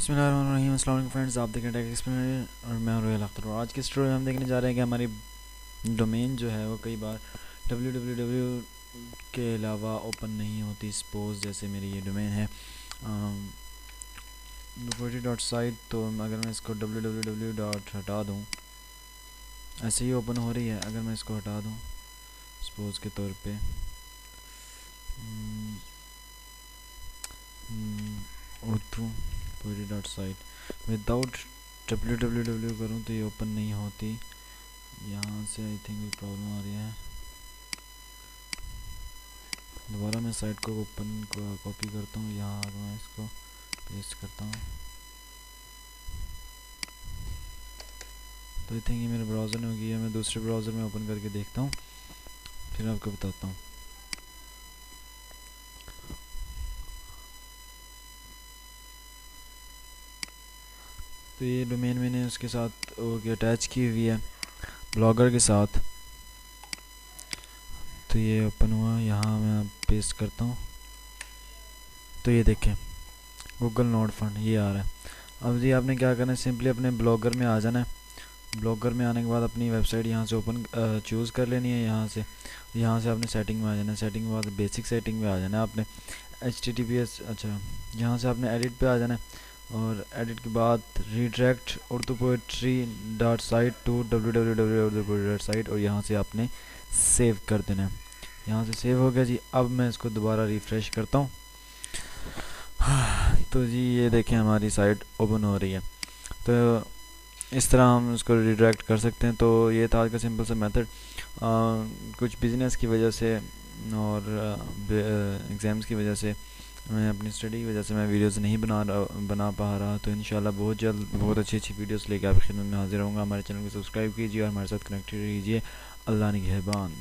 बिस्मिल्लाहिर्रहमानिर्रहीम। अस्सलाम वालेकुम फ्रेंड्स, आप देख रहे हैं टेक एक्सप्लेनर और मैं रोयल अख्तर। और आज की स्टोरी में हम देखने जा रहे हैं कि हमारी डोमेन जो है वो कई बार www के अलावा ओपन नहीं होती। सपोज जैसे मेरी ये डोमेन है site, तो अगर मैं इसको www डॉट हटा दूँ, ऐसे ही ओपन हो रही है। अगर मैं इसको हटा दूँ सपोज के तौर पे Urdu poetry dot site without www करूँ तो ये ओपन नहीं होती। यहाँ से आई थिंक कोई प्रॉब्लम आ रही है। दोबारा मैं साइट को ओपन को कॉपी करता हूँ, यहाँ मैं इसको पेस्ट करता हूँ। तो आई थिंक ये मेरे ब्राउज़र में होगी, मैं दूसरे ब्राउज़र में ओपन करके देखता हूँ, फिर आपको बताता हूँ। तो ये डोमेन मैंने उसके साथ वो अटैच की हुई है ब्लॉगर के साथ। तो ये ओपन हुआ, यहाँ मैं पेस्ट करता हूँ। तो ये देखें गूगल नोट फंड ये आ रहा है। अब जी आपने क्या करना है, सिंपली अपने ब्लॉगर में आ जाना है। ब्लॉगर में आने के बाद अपनी वेबसाइट यहाँ से ओपन चूज़ कर लेनी है। यहाँ से आपने सेटिंग में आ जाना है। सेटिंग के बाद बेसिक सेटिंग में आ जाना है आपने HTTPS। अच्छा, यहाँ से आपने एडिट पे आ जाना है और एडिट के बाद redirect Urdu poetry dot site to www Urdu poetry dot site, और यहाँ से आपने सेव कर देना है। यहाँ से सेव हो गया जी। अब मैं इसको दोबारा रिफ़्रेश करता हूँ। तो जी ये देखें हमारी साइट ओपन हो रही है। तो इस तरह हम उसको रिडायरेक्ट कर सकते हैं। तो ये था आज का सिंपल सा मेथड। कुछ बिजनेस की वजह से और एग्ज़ाम्स की वजह से, मैं अपनी स्टडी की वजह से मैं वीडियोस नहीं बना पा रहा। तो इंशाल्लाह बहुत जल्द बहुत अच्छी अच्छी वीडियोस लेके आपकी खिदमत में हाजिर रहूँगा। हमारे चैनल को सब्सक्राइब कीजिए और हमारे साथ कनेक्टेड रहिए। अल्लाह निगहबान।